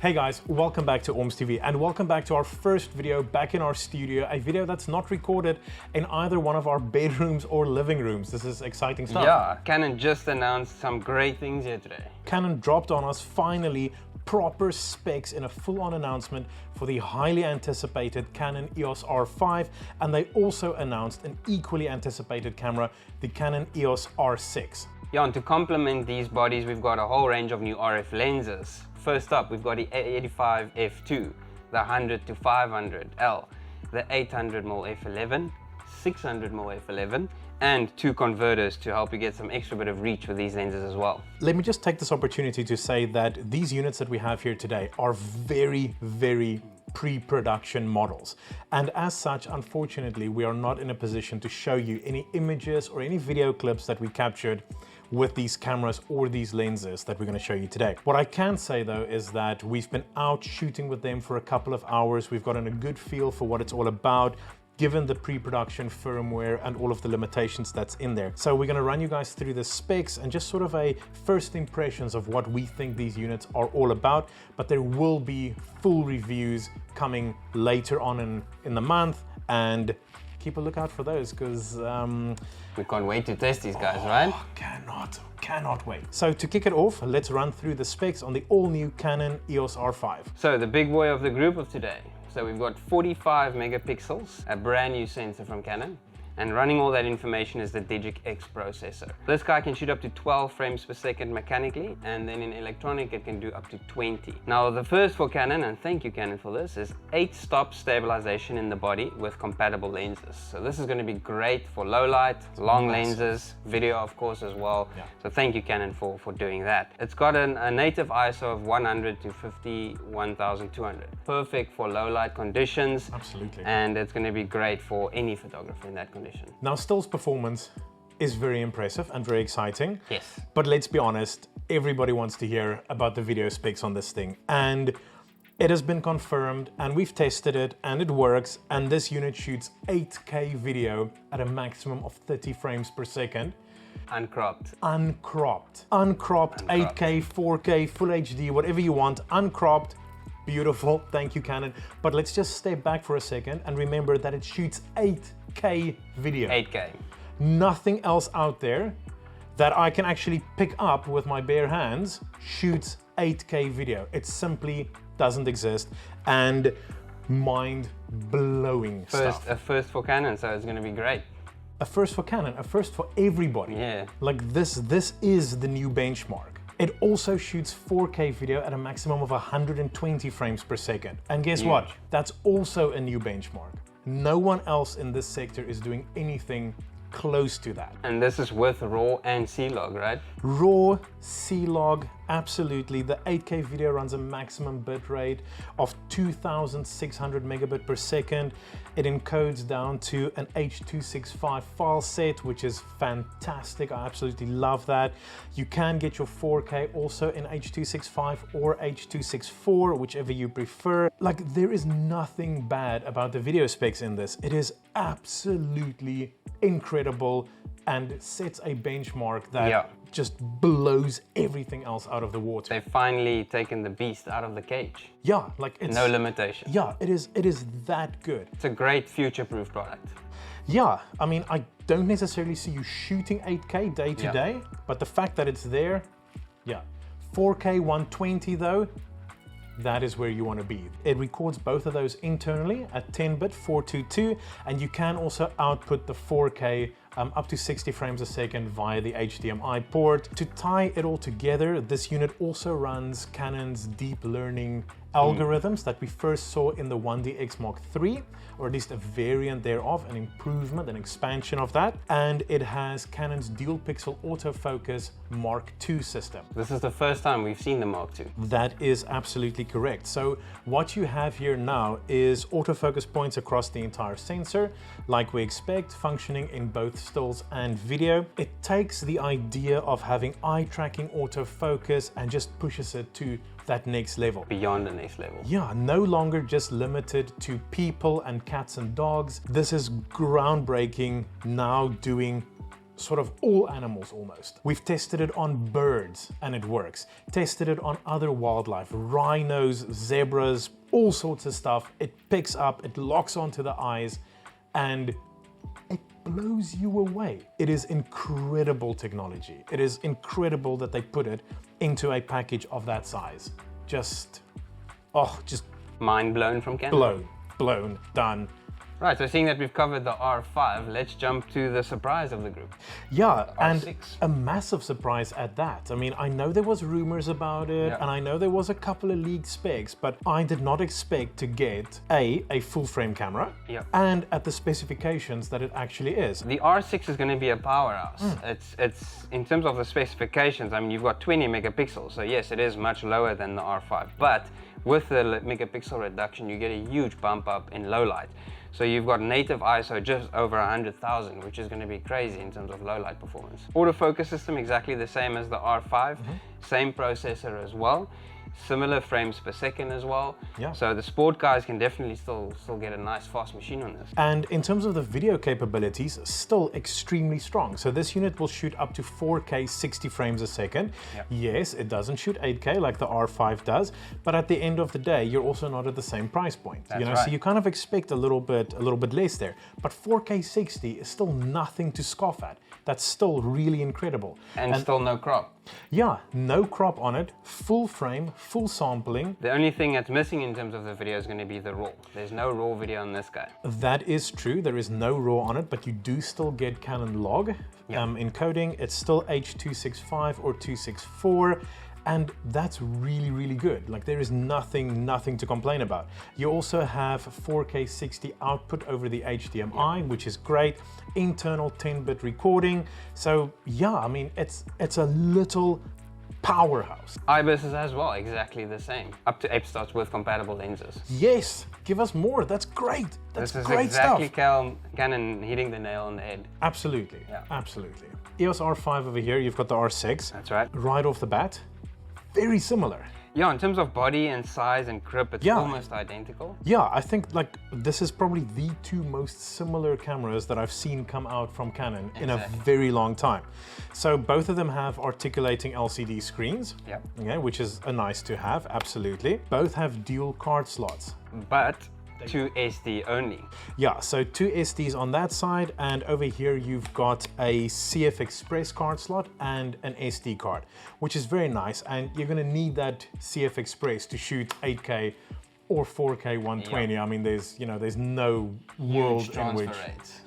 Hey guys, welcome back to Orms TV and welcome back to our first video back in our studio, a video that's not recorded in either one of our bedrooms or living rooms. This is exciting stuff. Yeah, Canon just announced some great things here today. Canon dropped on us finally proper specs in a full-on announcement for the highly anticipated Canon EOS R5, and they also announced an equally anticipated camera, the Canon EOS R6. Yeah, and to complement these bodies, we've got a whole range of new RF lenses. First up, we've got the 85 f2, the 100 to 500L, the 800mm f11, 600mm f11, and two converters to help you get some extra bit of reach with these lenses as well. Let me just take this opportunity to say that these units that we have here today are very, very pre-production models. And as such, unfortunately, we are not in a position to show you any images or any video clips that we captured with these cameras or these lenses that we're going to show you today. What I can say though is that we've been out shooting with them for a couple of hours. We've gotten a good feel for what it's all about, given the pre-production firmware and all of the limitations that's in there. So we're going to run you guys through the specs and just sort of a first impressions of what we think these units are all about, but there will be full reviews coming later on in the month, and keep a lookout for those because we can't wait to test these guys, right? Cannot wait. So to kick it off, let's run through the specs on the all-new Canon EOS R5. So the big boy of the group of today. So we've got 45 megapixels, a brand new sensor from Canon, and running all that information is the Digic X processor. This guy can shoot up to 12 frames per second mechanically, and then in electronic it can do up to 20. Now the first for Canon, and thank you Canon for this, is 8-stop stabilization in the body with compatible lenses. So this is going to be great for low light, long lenses, video of course as well. Yeah. So thank you Canon for doing that. It's got a native ISO of 100 to 51,200. Perfect for low light conditions. Absolutely. And it's going to be great for any photographer in that condition. Now, stills performance is very impressive and very exciting. Yes. But let's be honest, everybody wants to hear about the video specs on this thing. And it has been confirmed, and we've tested it, and it works. And this unit shoots 8K video at a maximum of 30 frames per second. Uncropped. Uncropped. Uncropped, 8K, 4K, Full HD, whatever you want, uncropped. Beautiful, thank you Canon. But let's just step back for a second and remember that it shoots 8K video. 8K. Nothing else out there that I can actually pick up with my bare hands shoots 8K video. It simply doesn't exist, and mind-blowing stuff. A first for Canon, so it's going to be great. A first for Canon, a first for everybody. Yeah. Like this is the new benchmark. It also shoots 4K video at a maximum of 120 frames per second. And guess what? That's also a new benchmark. No one else in this sector is doing anything close to that. And this is with RAW and C-Log, right? RAW, C-Log, absolutely. The 8K video runs a maximum bit rate of 2,600 megabit per second. It encodes down to an H.265 file set, which is fantastic. I absolutely love that. You can get your 4K also in H.265 or H.264, whichever you prefer. Like, there is nothing bad about the video specs in this. It is absolutely incredible and sets a benchmark that just blows everything else out of the water. They've finally taken the beast out of the cage. Yeah, like it's no limitation. Yeah, it is that good. It's a great future-proof product. Yeah, I mean, I don't necessarily see you shooting 8K day to day, but the fact that it's there, 4K 120 though, that is where you want to be. It records both of those internally at 10-bit 422, and you can also output the 4K up to 60 frames a second via the HDMI port. To tie it all together, this unit also runs Canon's deep learning algorithms that we first saw in the 1DX Mark III, or at least a variant thereof, an improvement, an expansion of that. And it has Canon's dual pixel autofocus Mark II system. This is the first time we've seen the Mark II. That is absolutely correct. So what you have here now is autofocus points across the entire sensor, like we expect, functioning in both stills and video. It takes the idea of having eye tracking autofocus and just pushes it to that next level. Beyond the next level. Yeah, no longer just limited to people and cats and dogs. This is groundbreaking, now doing sort of all animals almost. We've tested it on birds and it works. Tested it on other wildlife, rhinos, zebras, all sorts of stuff. It picks up, it locks onto the eyes, and it blows you away. It is incredible technology. It is incredible that they put it into a package of that size. Just mind blown from Canon. Blown, done. Right, so seeing that we've covered the R5, let's jump to the surprise of the group. Yeah, and R6. a massive surprise at that. I mean, I know there was rumors about it, and I know there was a couple of leaked specs, but I did not expect to get a full frame camera, and at the specifications that it actually is. The R6 is going to be a powerhouse. It's in terms of the specifications, I mean, you've got 20 megapixels, so yes, it is much lower than the R5, but with the megapixel reduction, you get a huge bump up in low light. So you've got native ISO just over 100,000, which is going to be crazy in terms of low light performance. Autofocus system exactly the same as the R5, same processor as well. Similar frames per second as well. So the sport guys can definitely still get a nice fast machine on this. And in terms of the video capabilities, still extremely strong. So this unit will shoot up to 4K 60 frames a second. Yes, it doesn't shoot 8K like the R5 does, but at the end of the day, you're also not at the same price point. That's right. So you kind of expect a little bit less there. But 4K 60 is still nothing to scoff at. That's still really incredible. And still no crop. Yeah, no crop on it, full frame, full sampling. The only thing that's missing in terms of the video is going to be the RAW. There's no RAW video on this guy. That is true, there is no RAW on it, but you do still get Canon log encoding. It's still H.265 or 264. And that's really, really good. Like, there is nothing to complain about. You also have 4K 60 output over the HDMI, which is great. Internal 10-bit recording. So yeah, I mean, it's a little powerhouse. IBIS is as well, exactly the same. Up to f-stops with compatible lenses. Yes, give us more. That's great. That's this is great exactly stuff. Canon hitting the nail on the head. Absolutely, absolutely. EOS R5 over here, you've got the R6. That's right. Right off the bat, very similar. Yeah, in terms of body and size and grip, it's almost identical. Yeah, I think like this is probably the two most similar cameras that I've seen come out from Canon in a very long time. So both of them have articulating LCD screens, which is a nice to have, absolutely. Both have dual card slots. But 2 SD only. Yeah, so 2 SDs on that side, and over here you've got a CF Express card slot and an SD card, which is very nice, and you're going to need that CF Express to shoot 8K or 4K 120. I mean, there's no world in which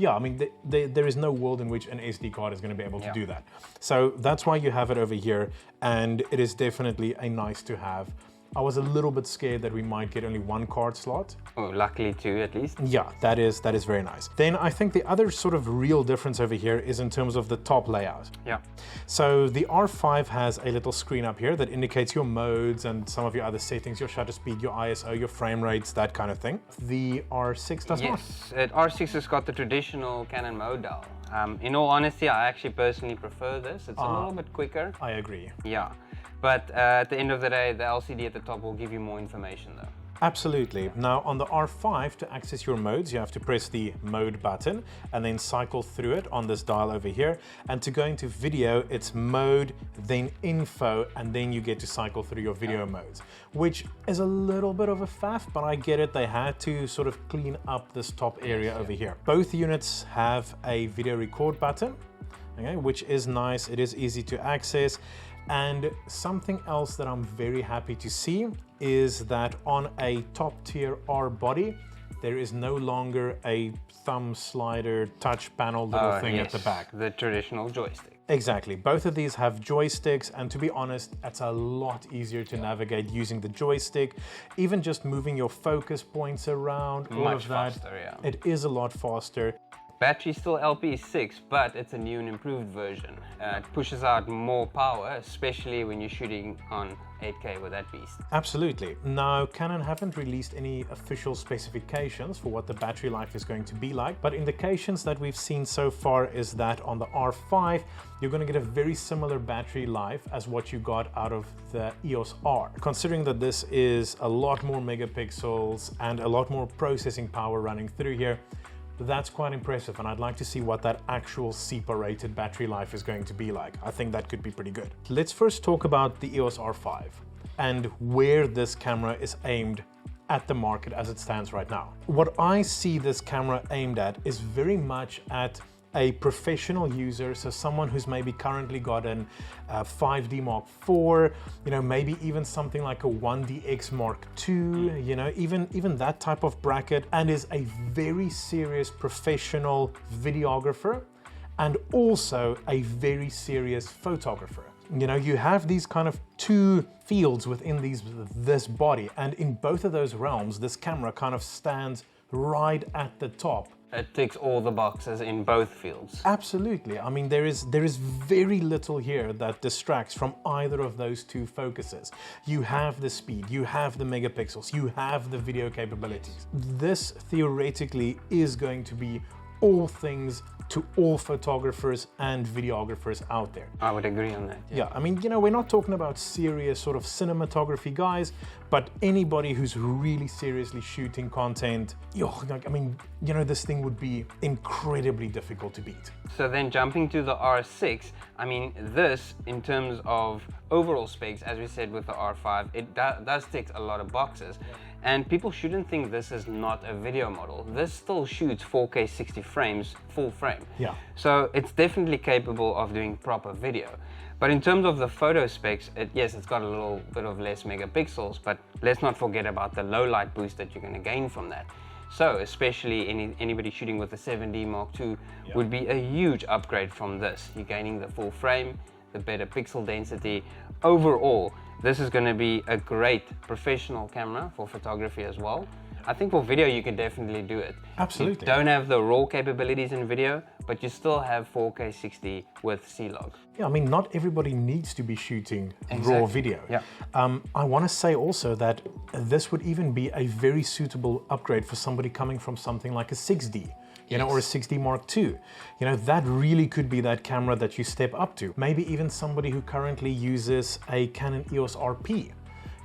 I mean there is no world in which an SD card is going to be able to do that. So that's why you have it over here, and it is definitely a nice to have. I was a little bit scared that we might get only one card slot. Oh, luckily 2 at least. Yeah, that is very nice. Then I think the other sort of real difference over here is in terms of the top layout. Yeah. So the R5 has a little screen up here that indicates your modes and some of your other settings, your shutter speed, your ISO, your frame rates, that kind of thing. The R6 does not. Yes, R6 has got the traditional Canon mode dial. In all honesty, I actually personally prefer this. It's a little bit quicker. I agree. Yeah. But at the end of the day, the LCD at the top will give you more information though. Absolutely. Now on the R5, to access your modes, you have to press the mode button and then cycle through it on this dial over here. And to go into video, it's mode, then info, and then you get to cycle through your video modes, which is a little bit of a faff, but I get it. They had to sort of clean up this top area over here. Both units have a video record button, which is nice. It is easy to access. And something else that I'm very happy to see is that on a top tier R body, there is no longer a thumb slider touch panel little thing at the back. The traditional joystick. Exactly. Both of these have joysticks, and to be honest, it's a lot easier to navigate using the joystick. Even just moving your focus points around, all of that, faster, it is a lot faster. Battery still LP6, but it's a new and improved version. It pushes out more power, especially when you're shooting on 8K with that beast. Absolutely. Now, Canon haven't released any official specifications for what the battery life is going to be like, but indications that we've seen so far is that on the R5, you're going to get a very similar battery life as what you got out of the EOS R. Considering that this is a lot more megapixels and a lot more processing power running through here, that's quite impressive, and I'd like to see what that actual SEPA-rated battery life is going to be like. I think that could be pretty good. Let's first talk about the EOS R5 and where this camera is aimed at the market as it stands right now. What I see this camera aimed at is very much at a professional user, so someone who's maybe currently got an 5D Mark IV, you know, maybe even something like a 1DX Mark II, you know, even that type of bracket, and is a very serious professional videographer and also a very serious photographer. You know, you have these kind of two fields within this body, and in both of those realms, this camera kind of stands right at the top. It ticks all the boxes in both fields. Absolutely. I mean, there is very little here that distracts from either of those two focuses. You have the speed, you have the megapixels, you have the video capabilities. This theoretically is going to be all things to all photographers and videographers out there. I would agree on that. Yeah, I mean, you know, we're not talking about serious sort of cinematography guys, but anybody who's really seriously shooting content, I mean, you know, this thing would be incredibly difficult to beat. So then jumping to the R6, I mean, this, in terms of overall specs, as we said with the R5, it does tick a lot of boxes. And people shouldn't think this is not a video model. This still shoots 4K 60 frames, full frame. Yeah. So it's definitely capable of doing proper video. But in terms of the photo specs, yes, it's got a little bit of less megapixels, but let's not forget about the low light boost that you're going to gain from that. So especially anybody shooting with the 7D Mark II would be a huge upgrade from this. You're gaining the full frame, the better pixel density. Overall, this is going to be a great professional camera for photography as well. I think for video you can definitely do it. Absolutely. You don't have the raw capabilities in video, but you still have 4K 60 with C-Log. Yeah, I mean, not everybody needs to be shooting raw video. Yeah. I want to say also that this would even be a very suitable upgrade for somebody coming from something like a 6D. You know, or a 6D Mark II. You know, that really could be that camera that you step up to. Maybe even somebody who currently uses a Canon EOS RP,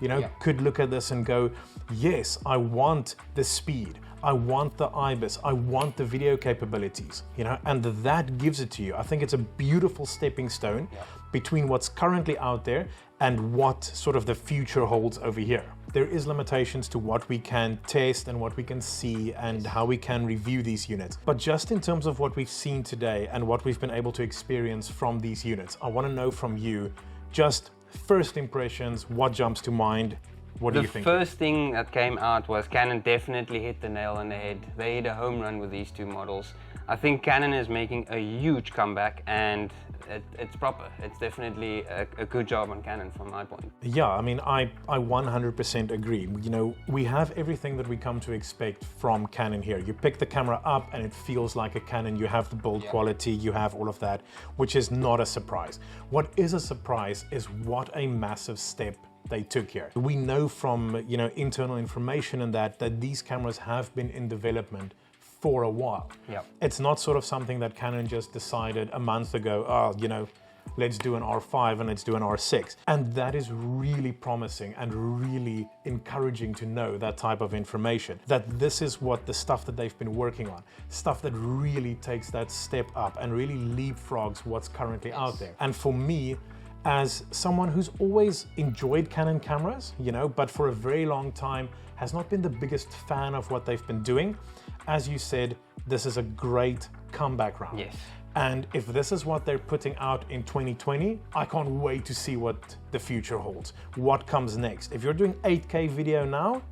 you know, could look at this and go, yes, I want the speed, I want the IBIS, I want the video capabilities, you know, and that gives it to you. I think it's a beautiful stepping stone between what's currently out there and what sort of the future holds over here. There is limitations to what we can test and what we can see and how we can review these units. But just in terms of what we've seen today and what we've been able to experience from these units, I want to know from you, just first impressions, what jumps to mind? What do you think? The first thing that came out was Canon definitely hit the nail on the head. They hit a home run with these two models. I think Canon is making a huge comeback, and it's proper. It's definitely a good job on Canon from my point. Yeah, I mean, I 100% agree. You know, we have everything that we come to expect from Canon here. You pick the camera up and it feels like a Canon. You have the build quality, you have all of that, which is not a surprise. What is a surprise is what a massive step they took here. We know from, you know, internal information and that these cameras have been in development for a while. Yeah. It's not sort of something that Canon just decided a month ago, oh, you know, let's do an R5 and let's do an R6. And that is really promising and really encouraging to know that type of information, that this is what the stuff that they've been working on, stuff that really takes that step up and really leapfrogs what's currently out there. And for me, as someone who's always enjoyed Canon cameras, you know, but for a very long time has not been the biggest fan of what they've been doing, as you said, this is a great comeback round. Yes. And if this is what they're putting out in 2020, I can't wait to see what the future holds. What comes next? If you're doing 8K video now,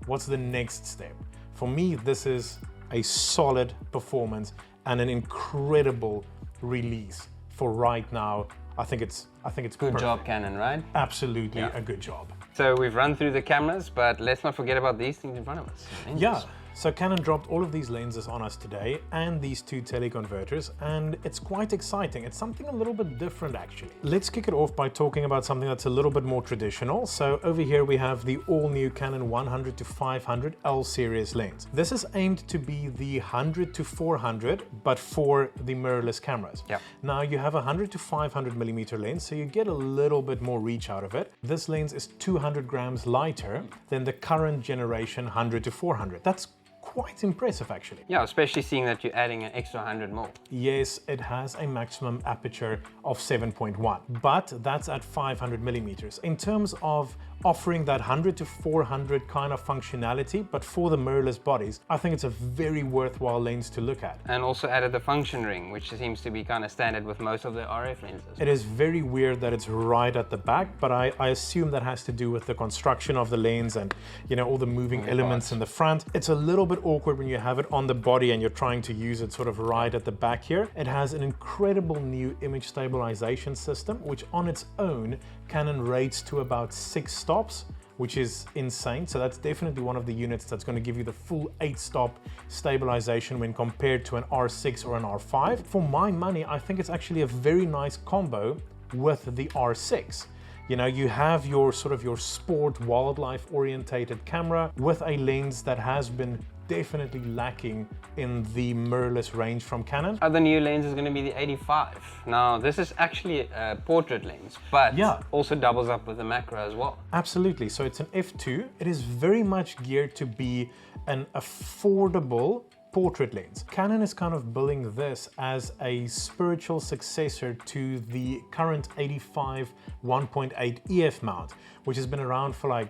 what's the next step? For me, this is a solid performance and an incredible release for right now. I think it's Good perfect. job, Canon, right? Absolutely a good job. So we've run through the cameras, but let's not forget about these things in front of us. Lenses. Yeah. So Canon dropped all of these lenses on us today and these two teleconverters, and it's quite exciting. It's something a little bit different actually. Let's kick it off by talking about something that's a little bit more traditional. So over here we have the all-new Canon 100 to 500 L series lens. This is aimed to be the 100 to 400, but for the mirrorless cameras. Yeah. Now you have a 100 to 500 millimeter lens, so you get a little bit more reach out of it. This lens is 200 grams lighter than the current generation 100 to 400. That's quite impressive actually. Yeah, especially seeing that you're adding an extra 100 mil. Yes, it has a maximum aperture of 7.1, but that's at 500 millimeters. In terms of offering that 100 to 400 kind of functionality, but for the mirrorless bodies, I think it's a very worthwhile lens to look at. And also added the function ring, which seems to be kind of standard with most of the RF lenses. It is very weird that it's right at the back, but I assume that has to do with the construction of the lens and, you know, all the moving elements in the front. It's a little bit awkward when you have it on the body and you're trying to use it sort of right at the back here. It has an incredible new image stabilization system, which on its own, Canon rates to about 6 stops, which is insane. So that's definitely one of the units that's going to give you the full 8-stop stabilization when compared to an R6 or an R5. For my money, I think it's actually a very nice combo with the R6. You know, you have your sort of your sport wildlife orientated camera with a lens that has been definitely lacking in the mirrorless range from Canon. Other new lens is going to be the 85. Now, this is actually a portrait lens, but also doubles up with the macro as well. Absolutely. So it's an f2. It is very much geared to be an affordable portrait lens. Canon is kind of billing this as a spiritual successor to the current 85 1.8 EF mount, which has been around for like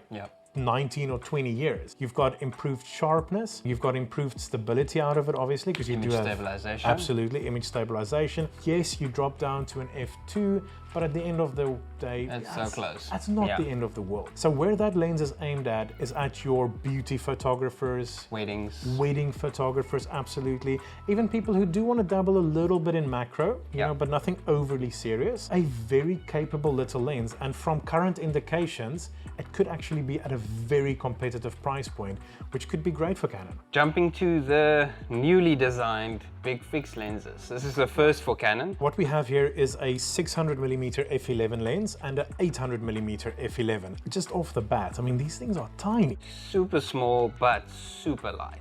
19 or 20 years. You've got improved sharpness, you've got improved stability out of it, obviously, because you do have stabilization. Absolutely, image stabilization. Yes, you drop down to an f2, but at the end of the day, it's so close. That's not the end of the world. So where that lens is aimed at is at your beauty photographers, wedding photographers, absolutely. Even people who do want to dabble a little bit in macro, you know, but nothing overly serious. A very capable little lens, and from current indications, it could actually be at a very competitive price point, which could be great for Canon. Jumping to the newly designed big fixed lenses. This is the first for Canon. What we have here is a 600mm f11 lens and an 800mm f11. Just off the bat, I mean, these things are tiny. Super small, but super light.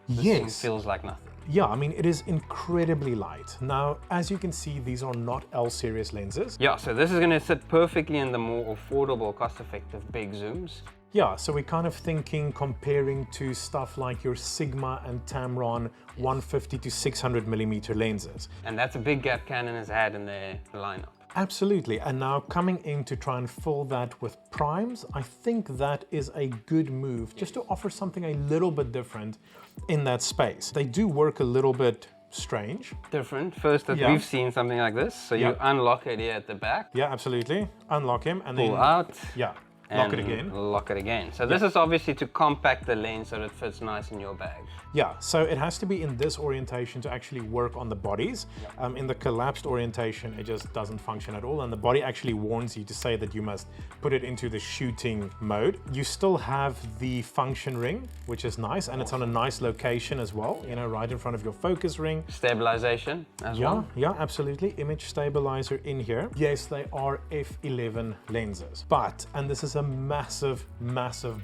This thing feels like nothing. Yeah, I mean, it is incredibly light. Now, as you can see, these are not L-series lenses. Yeah, so this is going to sit perfectly in the more affordable, cost-effective big zooms. Yeah, so we're kind of thinking comparing to stuff like your Sigma and Tamron 150 to 600mm lenses. And that's a big gap Canon has had in their lineup. Absolutely, and now coming in to try and fill that with primes, I think that is a good move, just to offer something a little bit different in that space. They do work a little bit strange. Different. First that we've seen something like this, so you unlock it here at the back. Yeah, absolutely. Unlock him and pull out. Yeah. Lock it again. Lock it again. So this is obviously to compact the lens so that it fits nice in your bag. Yeah, so it has to be in this orientation to actually work on the bodies. In the collapsed orientation, it just doesn't function at all. And the body actually warns you to say that you must put it into the shooting mode. You still have the function ring, which is nice. And it's on a nice location as well, you know, right in front of your focus ring. Stabilization as well. Yeah, absolutely. Image stabilizer in here. Yes, they are f11 lenses. But, and this is a massive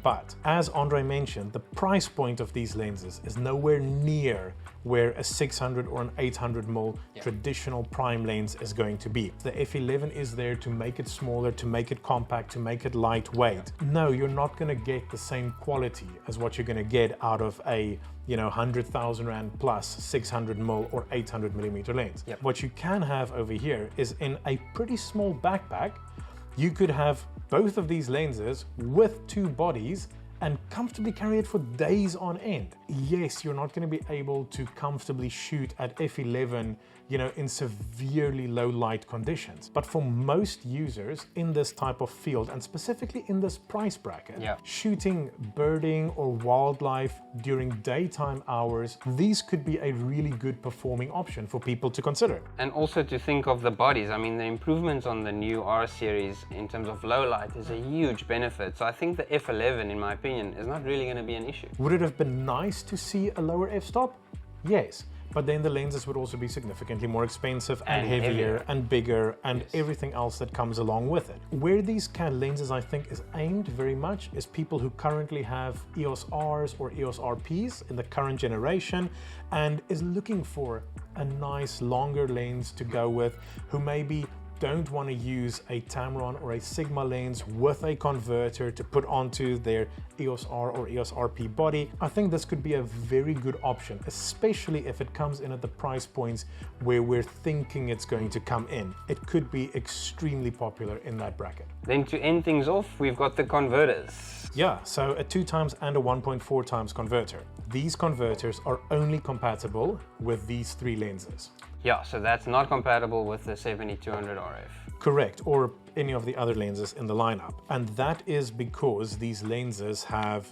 but, as Andre mentioned, the price point of these lenses is nowhere near where a 600 or an 800mm traditional prime lens is going to be. The f11 is there to make it smaller, to make it compact, to make it lightweight. No, you're not going to get the same quality as what you're going to get out of a 100,000 Rand plus 600mm or 800mm lens. What you can have over here is in a pretty small backpack, you could have both of these lenses with 2 bodies and comfortably carry it for days on end. Yes, you're not going to be able to comfortably shoot at f11, in severely low light conditions. But for most users in this type of field, and specifically in this price bracket, shooting birding or wildlife during daytime hours, these could be a really good performing option for people to consider. And also to think of the bodies. I mean, the improvements on the new R series in terms of low light is a huge benefit. So I think the f11, in my opinion, is not really going to be an issue. Would it have been nice to see a lower f-stop? Yes. But then the lenses would also be significantly more expensive and heavier and bigger and everything else that comes along with it. Where these lenses, I think, is aimed very much is people who currently have EOS Rs or EOS RPs in the current generation and is looking for a nice longer lens to go with, who maybe don't want to use a Tamron or a Sigma lens with a converter to put onto their EOS R or EOS RP body, I think this could be a very good option, especially if it comes in at the price points where we're thinking it's going to come in. It could be extremely popular in that bracket. Then to end things off, we've got the converters. Yeah, so a 2x and a 1.4x converter. These converters are only compatible with these three lenses. Yeah, so that's not compatible with the 7200 RF. Correct, or any of the other lenses in the lineup. And that is because these lenses have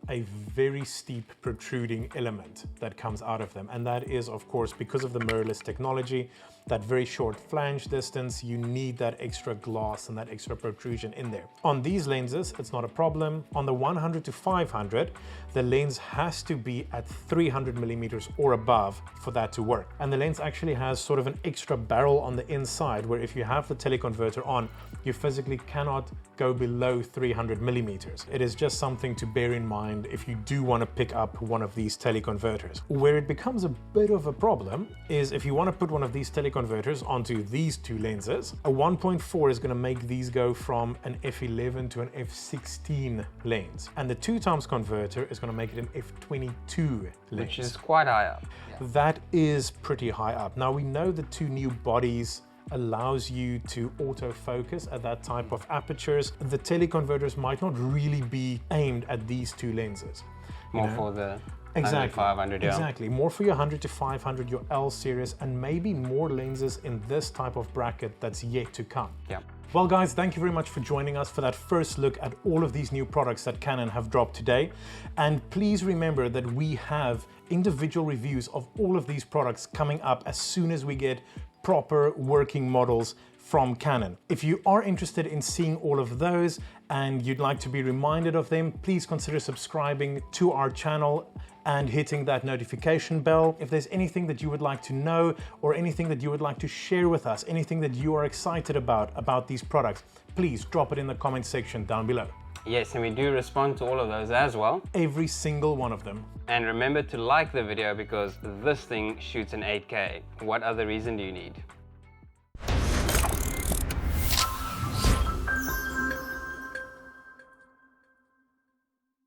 a very steep protruding element that comes out of them. And that is, of course, because of the mirrorless technology, that very short flange distance, you need that extra gloss and that extra protrusion in there. On these lenses, it's not a problem. On the 100 to 500, the lens has to be at 300 millimeters or above for that to work. And the lens actually has sort of an extra barrel on the inside where if you have the teleconverter on, you physically cannot go below 300 millimeters. It is just something to bear in mind if you do want to pick up one of these teleconverters. Where it becomes a bit of a problem is if you want to put one of these teleconverters onto these two lenses, a 1.4 is going to make these go from an F11 to an F16 lens. And the 2x converter is going to make it an F22 lens. Which is quite high up. That is pretty high up. Now we know the two new bodies allows you to autofocus at that type of apertures. The teleconverters might not really be aimed at these two lenses. More for the Exactly. 500, yeah. Exactly. More for your 100 to 500, your L series, and maybe more lenses in this type of bracket that's yet to come. Yeah. Well guys, thank you very much for joining us for that first look at all of these new products that Canon have dropped today. And please remember that we have individual reviews of all of these products coming up as soon as we get proper working models from Canon. If you are interested in seeing all of those and you'd like to be reminded of them, please consider subscribing to our channel and hitting that notification bell. If there's anything that you would like to know or anything that you would like to share with us, anything that you are excited about these products, please drop it in the comment section down below. Yes, and we do respond to all of those as well. Every single one of them. And remember to like the video because this thing shoots in 8K. What other reason do you need?